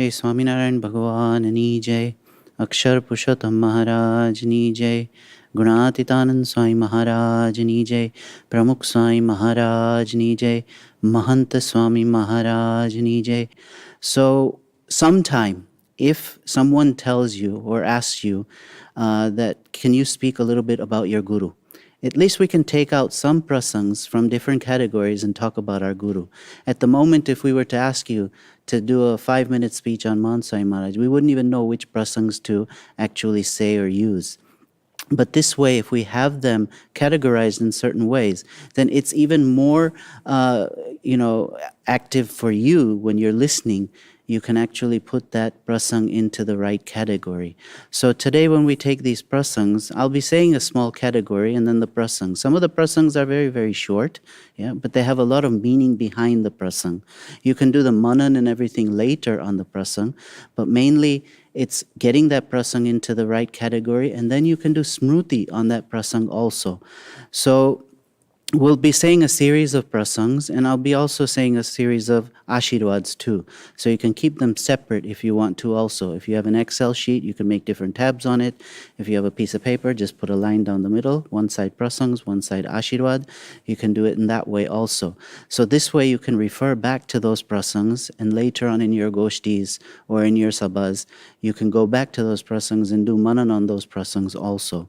Shri Swaminarayan Bhagavan Ni Jai, Akshar Purushottam Maharaj Ni Jai, Gunatitanand Swami Maharaj Ni Jai, Pramukh Swami Maharaj Ni Jai, Mahant Swami Maharaj Ni Jai. So sometime, if someone tells you or asks you that, can you speak a little bit about your guru? At least we can take out some prasangs from different categories and talk about our guru. At the moment, if we were to ask you to do a 5-minute speech on Mahant Swami Maharaj, we wouldn't even know which prasangs to actually say or use. But this way, if we have them categorized in certain ways, then it's even more, active for you when you're listening. You can actually put that prasang into the right category. So today when we take these prasangs, I'll be saying a small category and then the prasang. Some of the prasangs are very, very short, but they have a lot of meaning behind the prasang. You can do the manan and everything later on the prasang, but mainly it's getting that prasang into the right category, and then you can do smruti on that prasang also. So we'll be saying a series of prasangs, and I'll be also saying a series of ashirvads too. So you can keep them separate if you want to also. If you have an Excel sheet, you can make different tabs on it. If you have a piece of paper, just put a line down the middle, one side prasangs, one side ashirvad. You can do it in that way also. So this way you can refer back to those prasangs, and later on in your goshtis or in your sabhas, you can go back to those prasangs and do manan on those prasangs also.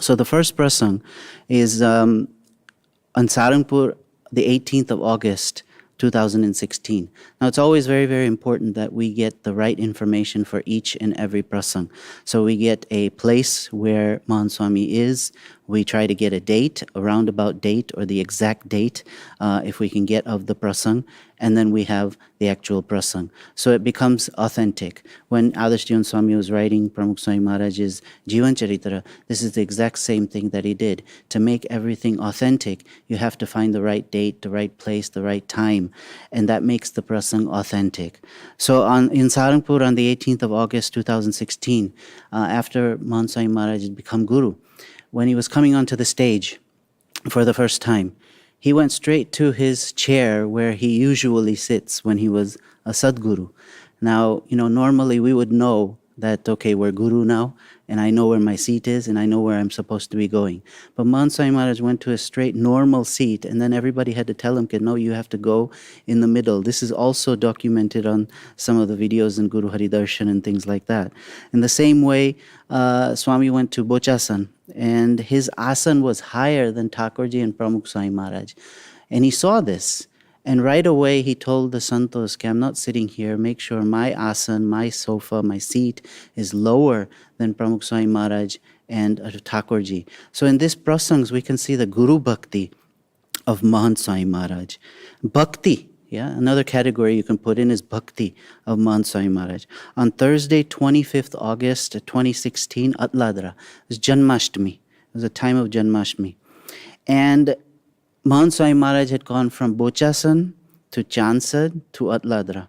So the first prasang is on Sarangpur, the 18th of August, 2016. Now, it's always very, very important that we get the right information for each and every prasang. So we get a place where Mahant Swami is. We try to get a date, a roundabout date, or the exact date, if we can get, of the prasang. And then we have the actual prasang. So it becomes authentic. When Adarsh Jivan Swami was writing Pramukh Swami Maharaj's Jivan Charitra, this is the exact same thing that he did. To make everything authentic, you have to find the right date, the right place, the right time. And that makes the prasang authentic. So in Sarangpur on the 18th of August 2016, after Mahant Swami Maharaj had become Guru, when he was coming onto the stage for the first time, he went straight to his chair where he usually sits when he was a Sadguru. Now, normally we would know that, okay, we're Guru now, and I know where my seat is, and I know where I'm supposed to be going. But Mahant Swami Maharaj went to a straight, normal seat, and then everybody had to tell him, no, you have to go in the middle. This is also documented on some of the videos in Guru Hari Darshan and things like that. In the same way, Swami went to Bochasan, and his asan was higher than Thakurji and Pramukh Swami Maharaj. And he saw this. And right away, he told the santos, I'm not sitting here. Make sure my asan, my sofa, my seat is lower than Pramukh Swami Maharaj and Thakurji. So in this prasangs, we can see the guru-bhakti of Mahant Swami Maharaj. Bhakti, another category you can put in is bhakti of Mahant Swami Maharaj. On Thursday, 25th August 2016, Atladra, it was Janmashtami. It was a time of Janmashtami. And Mahant Swami Maharaj had gone from Bochasan to Chansad to Atladra.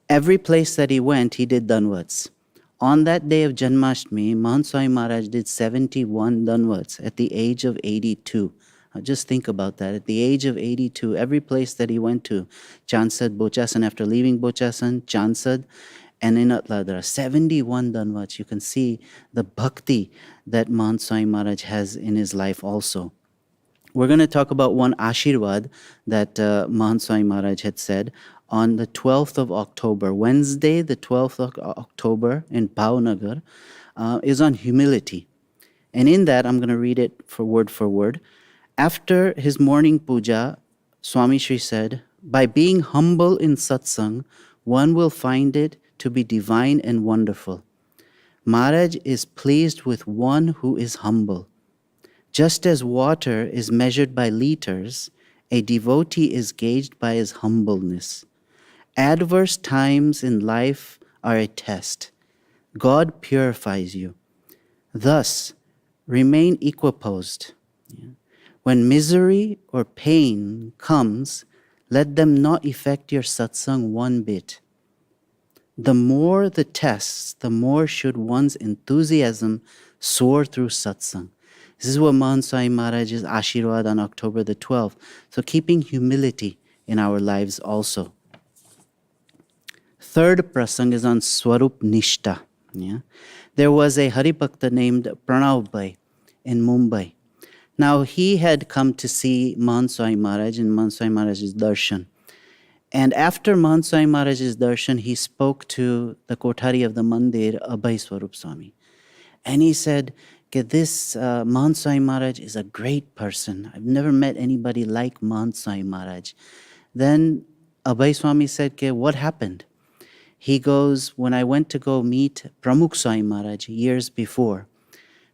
Every place that he went, he did danvats. On that day of Janmashtami, Mahant Swami Maharaj did 71 danvats at the age of 82. Now just think about that. At the age of 82, every place that he went to, Chansad, Bochasan, after leaving Bochasan, Chansad, and in Atladra, 71 danvats. You can see the bhakti that Mahant Swami Maharaj has in his life also. We're going to talk about one ashirvad that Mahant Swami Maharaj had said on the 12th of October. Wednesday, the 12th of October in Bhavnagar, is on humility. And in that, I'm going to read it for word. After his morning puja, Swami Shri said, by being humble in satsang, one will find it to be divine and wonderful. Maharaj is pleased with one who is humble. Just as water is measured by liters, a devotee is gauged by his humbleness. Adverse times in life are a test. God purifies you. Thus, remain equiposed. When misery or pain comes, let them not affect your satsang one bit. The more the tests, the more should one's enthusiasm soar through satsang. This is what Mahant Swami Maharaj's ashirvad on October the 12th. So keeping humility in our lives also. third prasang is on Swarup nishta. Yeah? There was a Haribhakta named Pranav Bhai in Mumbai. Now, he had come to see Mahant Swami Maharaj in Mahant Swami Maharaj's darshan. And after Mahant Swami Maharaj's darshan, he spoke to the Kothari of the Mandir, Abhay Swarup Swami. And he said, this Mahant Swami Maharaj is a great person. I've never met anybody like Mahant Swami Maharaj. Then Abhay Swami said, what happened? He goes, when I went to go meet Pramukh Swami Maharaj years before,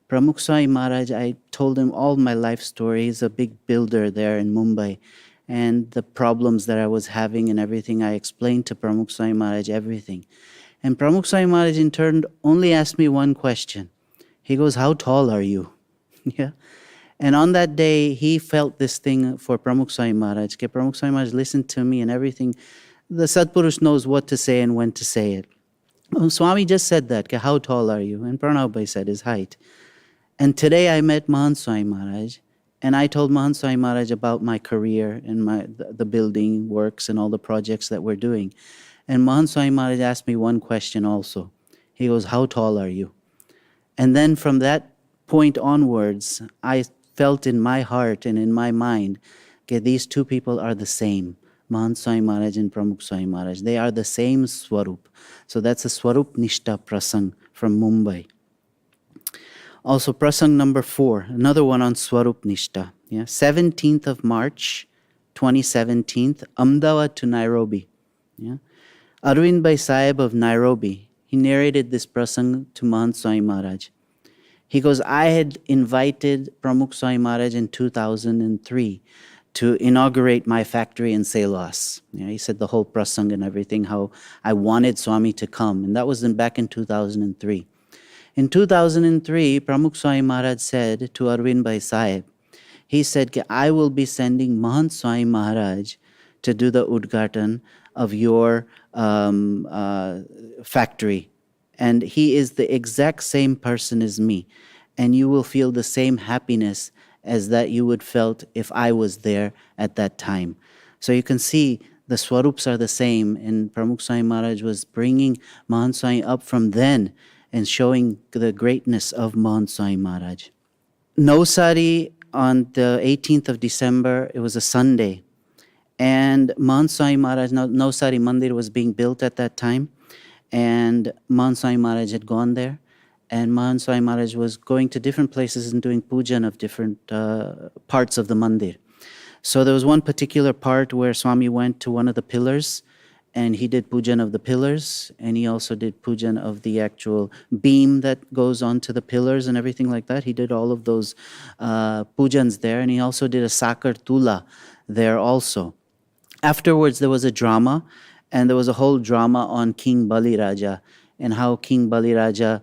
Pramukh Swami Maharaj, I told him all my life story. He's a big builder there in Mumbai. And the problems that I was having and everything, I explained to Pramukh Swami Maharaj everything. And Pramukh Swami Maharaj in turn only asked me one question. He goes, how tall are you? Yeah. And on that day, he felt this thing for Pramukh Swami Maharaj. Pramukh Swami Maharaj listened to me and everything. The Satpurush knows what to say and when to say it. Swami just said that, how tall are you? And Pranav Bhai said his height. And today I met Mahant Swami Maharaj, and I told Mahant Swami Maharaj about my career and the building works and all the projects that we're doing. And Mahant Swami Maharaj asked me one question also. He goes, how tall are you? And then from that point onwards, I felt in my heart and in my mind, these two people are the same. Mahant Swami Maharaj and Pramukh Swami Maharaj. They are the same Swarup. So that's a Swarup Nishta Prasang from Mumbai. Also Prasang number 4, another one on Swarup Nishta. Yeah? 17th of March, 2017, Ahmedabad to Nairobi. Yeah? Arvind Bhai Sahib of Nairobi, he narrated this Prasang to Mahant Swami Maharaj. He goes, I had invited Pramukh Swami Maharaj in 2003 to inaugurate my factory in Selos. He said the whole prasang and everything, how I wanted Swami to come. And that was back in 2003. In 2003, Pramukh Swami Maharaj said to Arvind Bhai Sahib, he said, I will be sending Mahant Swami Maharaj to do the Udghatan of your factory. And he is the exact same person as me. And you will feel the same happiness as that you would felt if I was there at that time. So you can see the Swarups are the same, and Pramukh Swami Maharaj was bringing Mahant Swami up from then and showing the greatness of Mahant Swami Maharaj. Navsari on the 18th of December, it was a Sunday, and Mahant Swami Maharaj, Navsari Mandir was being built at that time, and Mahant Swami Maharaj had gone there. And Mahant Swami Maharaj was going to different places and doing pujan of different parts of the mandir. So there was one particular part where Swami went to one of the pillars, and he did pujan of the pillars, and he also did pujan of the actual beam that goes onto the pillars and everything like that. He did all of those pujans there, and he also did a sakar tula there also. Afterwards, there was a drama, and there was a whole drama on King Bali Raja, and how King Bali Raja,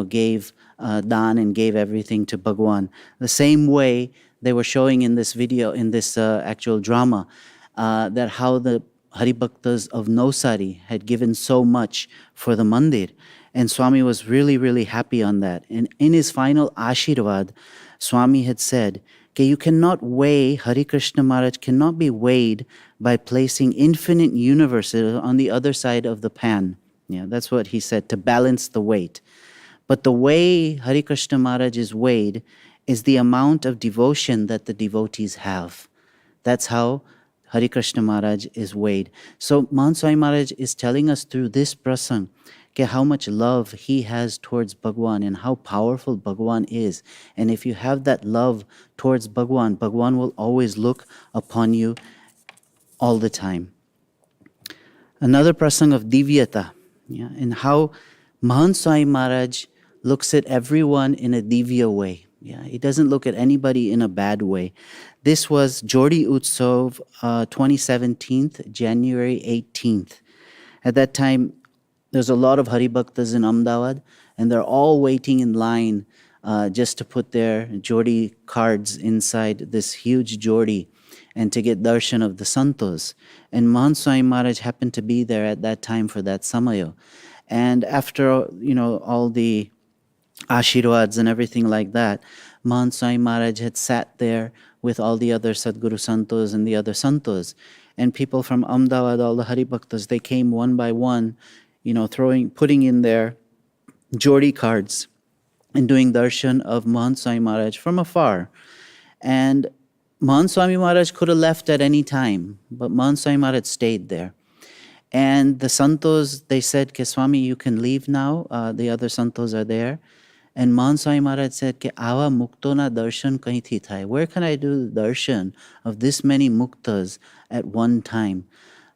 gave dan and gave everything to Bhagwan. The same way they were showing in this video, in this actual drama, that how the Haribhaktas of Navsari had given so much for the mandir. And Swami was really, really happy on that. And in his final ashirvad, Swami had said, you cannot weigh, Hari Krishna Maharaj cannot be weighed by placing infinite universes on the other side of the pan. Yeah, that's what he said, to balance the weight. But the way Hari Krishna Maharaj is weighed is the amount of devotion that the devotees have. That's how Hari Krishna Maharaj is weighed. So Mahant Swami Maharaj is telling us through this prasang how much love he has towards Bhagwan and how powerful Bhagwan is. And if you have that love towards Bhagwan, Bhagwan will always look upon you all the time. Another prasang of Divyata. Yeah, and how Mahant Swami Maharaj looks at everyone in a divya way. Yeah, he doesn't look at anybody in a bad way. This was Jodi Utsav 2017, January 18th. At that time, there's a lot of Haribhaktas in Ahmedabad, and they're all waiting in line just to put their Jodi cards inside this huge Jodi and to get darshan of the santos. And Mahant Swami Maharaj happened to be there at that time for that samayo. And after, all the ashirvads and everything like that, Mahant Swami Maharaj had sat there with all the other Sadguru Santos and the other Santos. And people from Ahmedabad, all the Haribhaktas, they came one by one, putting in their Jodi cards and doing darshan of Mahant Swami Maharaj from afar. And Mahant Swami Maharaj could have left at any time, but Mahant Swami Maharaj stayed there. And the santos, they said, Ke Swami, you can leave now. The other santos are there. And Mahant Swami Maharaj said, Ke Awa muktona darshan kahin thi thai. Where can I do the darshan of this many muktas at one time?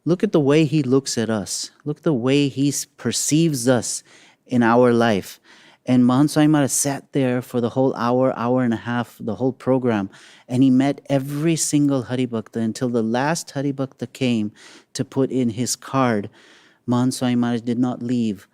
Look at the way he looks at us. Look at the way he perceives us in our life. And Mahant Swami Maharaj sat there for the whole hour, hour and a half, the whole program, and he met every single Haribhakta until the last Haribhakta came to put in his card. Mahant Swami Maharaj did not leave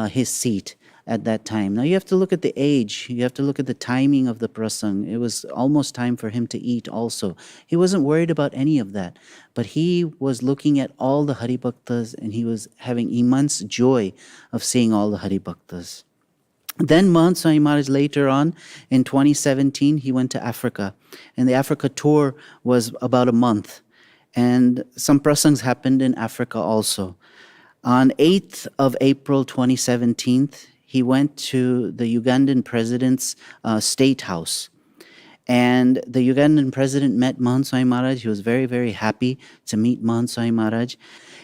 his seat at that time. Now you have to look at the age, you have to look at the timing of the prasang. It was almost time for him to eat also. He wasn't worried about any of that, but he was looking at all the Haribhaktas and he was having immense joy of seeing all the Haribhaktas. Then Mahant Swami Maharaj later on in 2017, he went to Africa. And the Africa tour was about a month. And some prasangs happened in Africa also. On 8th of April 2017, he went to the Ugandan president's state house. And the Ugandan president met Mahant Swami Maharaj. He was very, very happy to meet Mahant Swami Maharaj.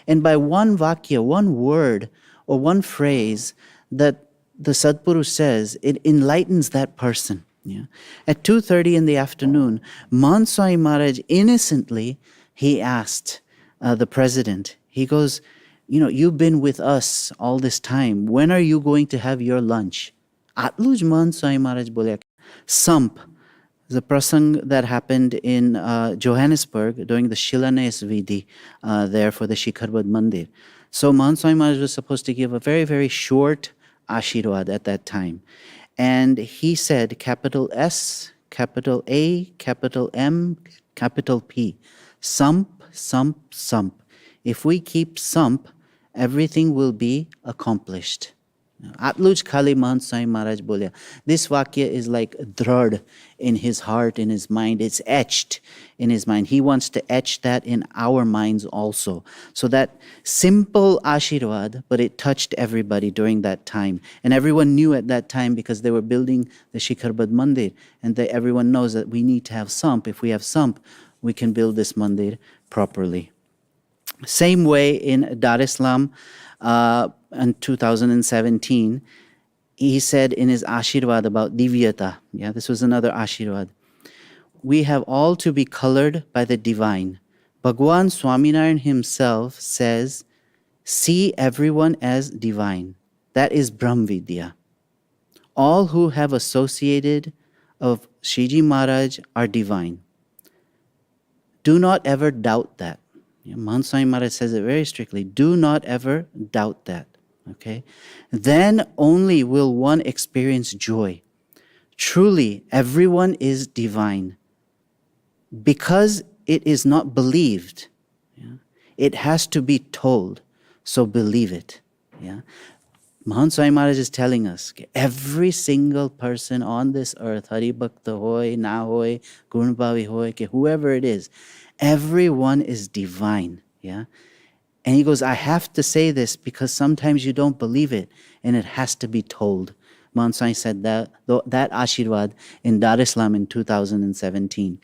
And by one vakya, one word or one phrase that the Sadguru says, it enlightens that person. Yeah. At 2:30 in the afternoon, Mahant Swami Maharaj innocently, he asked the president, he goes, you've been with us all this time. When are you going to have your lunch? Atluj Mahant Swami Maharaj bolya. Samp, the prasang that happened in Johannesburg during the Shilanes Vidhi there for the Shikharbad Mandir. So Mahant Swami Maharaj was supposed to give a very, very short ashirvad at that time. And he said, capital S, capital A, capital M, capital P. Samp, sump, sump. If we keep sump, everything will be accomplished. Atluj Kali Mahant Swami Maharaj bolya. This vakya is like drad in his heart, in his mind. It's etched in his mind. He wants to etch that in our minds also. So that simple ashirvad, but it touched everybody during that time. And everyone knew at that time because they were building the Shikharbad Mandir. And everyone knows that we need to have sump. If we have sump, we can build this mandir properly. Same way in Dar es Salaam, in 2017, he said in his ashirvad about Divyata, this was another ashirvad. We have all to be colored by the divine. Bhagwan Swaminarayan himself says, see everyone as divine. That is Brahmvidya. All who have associated of Shiji Maharaj are divine. Do not ever doubt that. Mahant Swami Maharaj says it very strictly. Do not ever doubt that. Okay? Then only will one experience joy. Truly, everyone is divine. Because it is not believed, it has to be told. So believe it. Mahant Swami Maharaj is telling us, every single person on this earth, Hari Bhakta hoy, na hoy, Gurubhavi hoy, whoever it is, everyone is divine. And he goes, I have to say this because sometimes you don't believe it and it has to be told. Mahant Swami said that ashirvad in Dar es Salaam in 2017.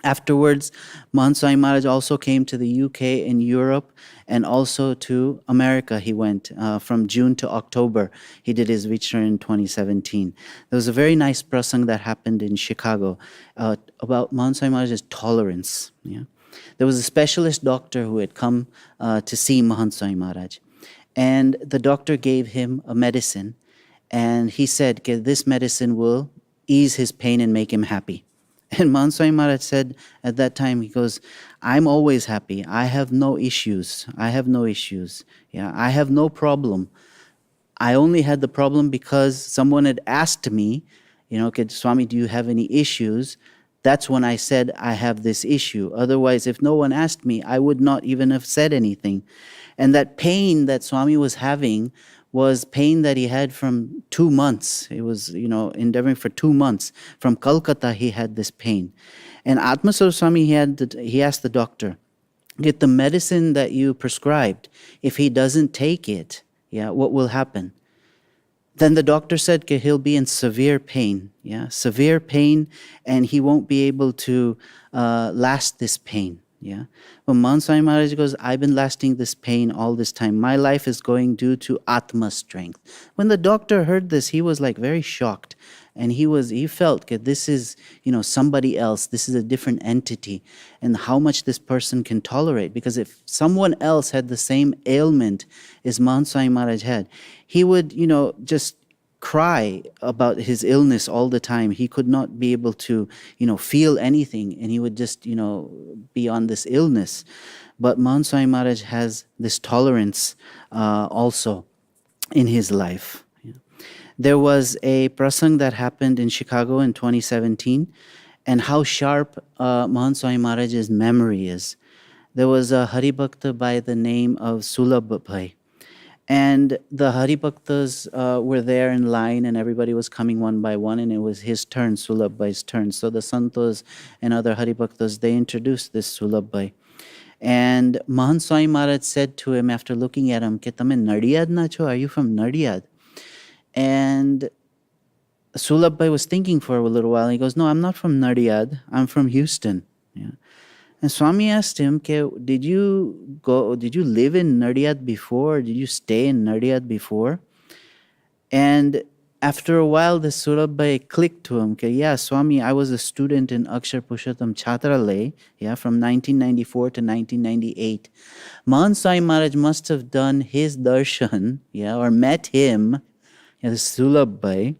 Afterwards, Mahant Swami Maharaj also came to the UK and Europe and also to America. He went from June to October. He did his Vichar in 2017. There was a very nice prasang that happened in Chicago about Mahant Swami Maharaj's tolerance. There was a specialist doctor who had come to see Mahant Swami Maharaj. And the doctor gave him a medicine. And he said, this medicine will ease his pain and make him happy. And Mahant Swami Maharaj said at that time, he goes, I'm always happy. I have no issues. I have no issues. I have no problem. I only had the problem because someone had asked me, Swami, do you have any issues? That's when I said I have this issue. Otherwise, if no one asked me, I would not even have said anything. And that pain that Swami was having was pain that he had from 2 months. It was, endeavoring for 2 months. From Kolkata, he had this pain. And Atmaswami Swami, he asked the doctor, get the medicine that you prescribed. If he doesn't take it, yeah, what will happen? Then the doctor said he'll be in severe pain, yeah, severe pain, and he won't be able to last this pain, yeah. But Mahant Swami Maharaj goes, I've been lasting this pain all this time. My life is going due to Atma strength. When the doctor heard this, he was like very shocked, and he felt that this is, somebody else. This is a different entity, and how much this person can tolerate. Because if someone else had the same ailment as Mahant Swami Maharaj had, he would, just cry about his illness all the time. He could not be able to, feel anything, and he would just, be on this illness. But Mahant Swami Maharaj has this tolerance also in his life. There was a prasang that happened in Chicago in 2017, and how sharp Mahant Swami Maharaj's memory is. There was a Haribhakta by the name of Sulabh Bhai. And the Haribhaktas were there in line, and everybody was coming one by one, and it was his turn, Sulabh Bhai's turn. So the Santos and other Haribhaktas, they introduced this Sulabh Bhai. And Mahant Swami Maharaj said to him after looking at him, "Ke tame Nadiyad na cho? Are you from Nadiyad?" And Sulabh Bhai was thinking for a little while. He goes, "No, I'm not from Nadiyad. I'm from Houston." Yeah. And Swami asked him, did you live in Nadiyad before? Did you stay in Nadiyad before? And after a while, the Sulabh Bhai clicked to him, yeah, Swami, I was a student in Akshar Pushottam Chhatralaya, yeah, from 1994 to 1998. Mahant Swami Maharaj must have done his darshan, yeah, or met him, yeah, the Sulabh Bhai,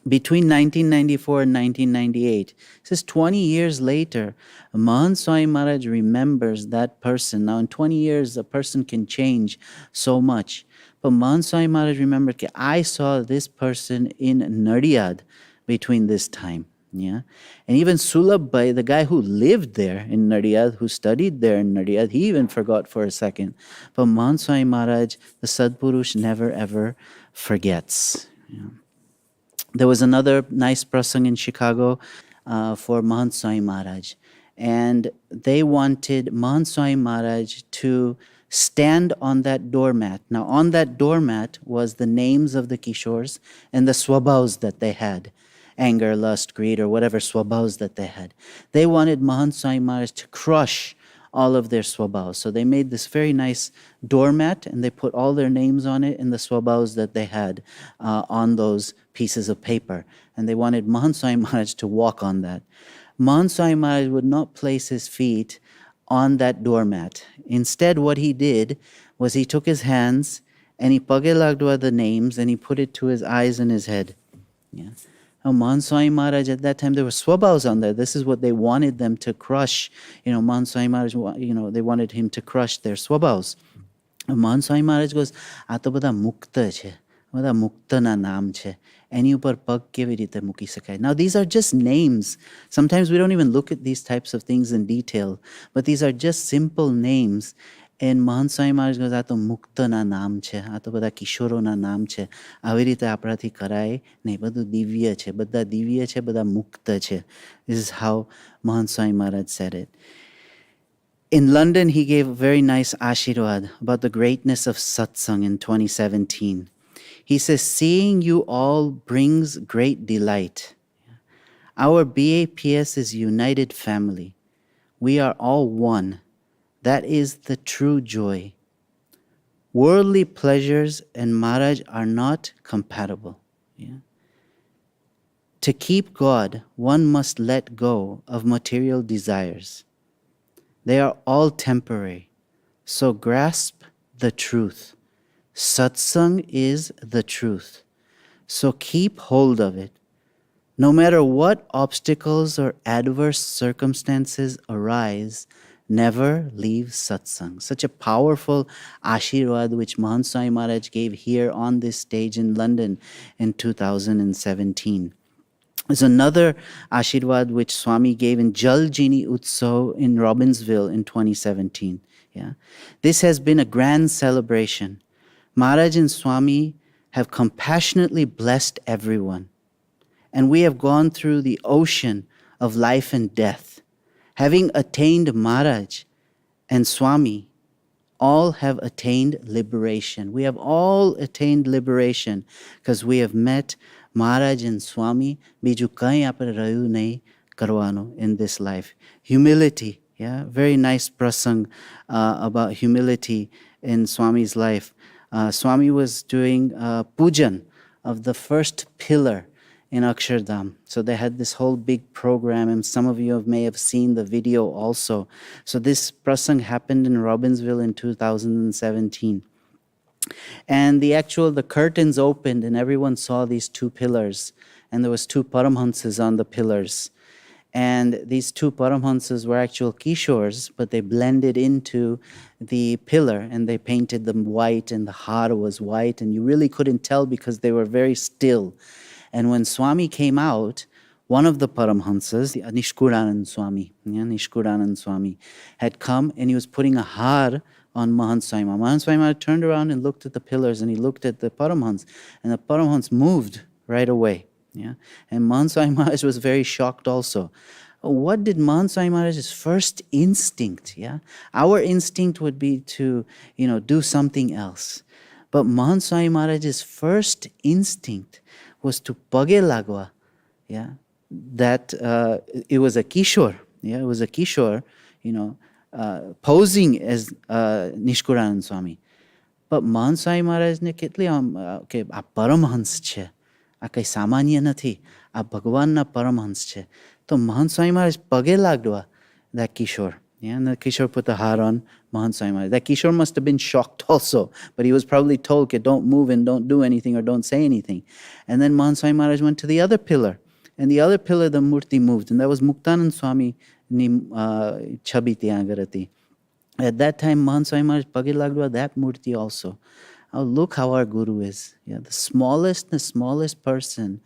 between 1994 and 1998. It says 20 years later, Mahant Swami Maharaj remembers that person. Now in 20 years, a person can change so much. But Mahant Swami Maharaj remembered, I saw this person in Nadiyad between this time. Yeah, and even Sulabh Bhai, the guy who lived there in Nadiyad, who studied there in Nadiyad, he even forgot for a second. But Mahant Swami Maharaj, the Sadpurush, never ever forgets. Yeah. There was another nice prasang in Chicago for Mahant Swami Maharaj. And they wanted Mahant Swami Maharaj to stand on that doormat. Now, on that doormat was the names of the Kishores and the swabhavs that they had. Anger, lust, greed, or whatever swabhavs that they had. They wanted Mahant Swami Maharaj to crush all of their swabhavs. So they made this very nice doormat, and they put all their names on it and the swabhavs that they had on those pieces of paper. And they wanted Mahant Swami Maharaj to walk on that. Mahant Swami Maharaj would not place his feet on that doormat. Instead, what he did was he took his hands and he pagelagdwa the names and he put it to his eyes and his head. Yeah. Now, Mahant Swami Maharaj, at that time, there were swabhavs on there. This is what they wanted them to crush. Mahant Swami Maharaj, they wanted him to crush their swabhavs. Mahant Swami Maharaj goes, "આ તો બધા મુક્ત છે, બધા મુક્તના નામ છે. એની ઉપર પગ કેવી રીતે મૂકી શકાય?" Now, these are just names. Sometimes we don't even look at these types of things in detail, but these are just simple names. And Mahant Swami Maharaj goes, "આ તો મુક્તના નામ છે, આ તો બધા કિશોરોના નામ છે. આવી રીતે આપણાથી કરાય નહીં. બધું દિવ્ય છે, બધા દિવ્ય છે, બધા મુક્ત છે." This is how Mahant Swami Maharaj said it. In London, he gave a very nice ashirvad about the greatness of satsang in 2017. He says, "Seeing you all brings great delight. Our BAPS is united family. We are all one. That is the true joy. Worldly pleasures and Maharaj are not compatible." Yeah. To keep God, one must let go of material desires. They are all temporary. So grasp the truth. Satsang is the truth. So keep hold of it. No matter what obstacles or adverse circumstances arise, never leave satsang. Such a powerful ashirvad which Mahant Swami Maharaj gave here on this stage in London in 2017. There's another ashirvad which Swami gave in Jal Jini Utsav in Robbinsville in 2017. Yeah. This has been a grand celebration. Maharaj and Swami have compassionately blessed everyone. And we have gone through the ocean of life and death. Having attained Maharaj and Swami, all have attained liberation. We have all attained liberation because we have met Maharaj and Swami. Biju kai apne rayu nahi karwano in this life. Humility, yeah, very nice prasang about humility in Swami's life. Swami was doing pujan of the first pillar in Akshardham. So they had this whole big program, and some of you may have seen the video also. So this prasang happened in Robbinsville in 2017. And the curtains opened and everyone saw these two pillars. And there was two paramhansas on the pillars. And these two paramhansas were actual kishores, but they blended into the pillar and they painted them white, and the har was white, and you really couldn't tell because they were very still. And when Swami came out, one of the paramhansas, Nishkuranand Swami, had come and he was putting a har on Mahant Swami Maharaj. Mahant Swami Maharaj turned around and looked at the pillars, and he looked at the paramhans, and the paramhans moved right away. Yeah, and Mahant Swami Maharaj was very shocked also. What did Mahant Swami Maharaj's first instinct? Yeah, our instinct would be to, do something else, but Mahant Swami Maharaj's first instinct was to page lagwa. Yeah, that it was a kishore. Yeah, it was a kishore. Posing as Nishkuranand Swami. But Mahant Swami Maharaj ne કેટલી કે આ પરમહંસ છે, આ કંઈ સામાન્ય નથી, આ ભગવાનના પરમહંસ છે. તો Mahant Swami Maharaj પગે લાગવા that kishore. Yeah, and the kishore put the har on Mahant Swami Maharaj. That kishore must have been shocked also, but he was probably told, don't move and don't do anything or don't say anything. And then Mahant Swami Maharaj went to the other pillar, and the other pillar the murti moved, and that was Muktanand Swami ni chabi ત્યાં આગળ હતી. At that time, Mahant Swami Maharaj page lagwa that murti also. Oh, look how our Guru is. Yeah, the smallest person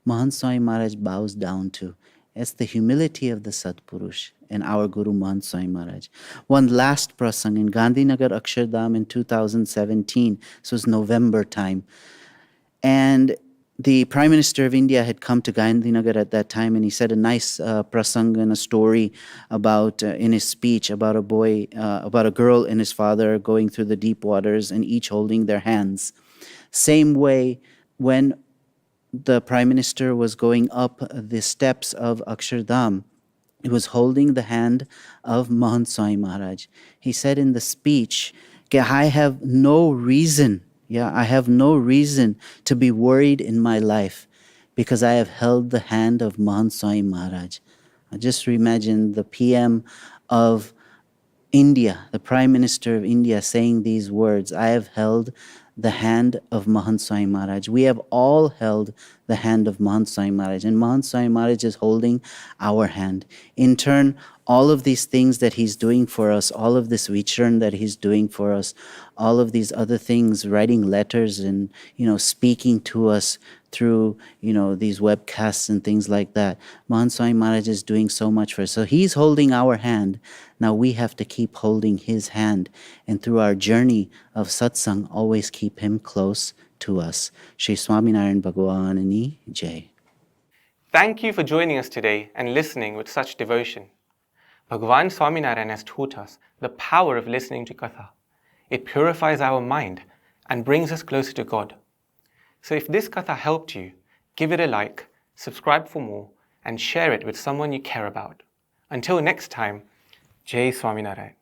Mahant Swami Maharaj bows down to. It's the humility of the Satpurush and our Guru Mahant Swami Maharaj. One last prasang in Gandhinagar, Akshardham in 2017. This was November time. And the Prime Minister of India had come to Gandhinagar at that time, and he said a nice prasang and a story about, in his speech, about a girl and his father going through the deep waters and each holding their hands. Same way, when the Prime Minister was going up the steps of Akshardham, he was holding the hand of Mahant Swami Maharaj. He said in the speech, I have no reason to be worried in my life because I have held the hand of Mahant Swami Maharaj. Just imagine the PM of India, the Prime Minister of India saying these words, I have held the hand of Mahant Swami Maharaj. We have all held the hand of Mahant Swami Maharaj, and Mahant Swami Maharaj is holding our hand. In turn, all of these things that he's doing for us, all of this vicharan that he's doing for us, all of these other things, writing letters and, speaking to us through, these webcasts and things like that. Mahant Swami Maharaj is doing so much for us. So he's holding our hand. Now we have to keep holding his hand. And through our journey of satsang, always keep him close to us. Shri Swaminarayan Bhagwan Jai. Thank you for joining us today and listening with such devotion. Bhagavan Swaminarayan has taught us the power of listening to Katha. It purifies our mind and brings us closer to God. So if this Katha helped you, give it a like, subscribe for more, and share it with someone you care about. Until next time, Jai Swaminarayan.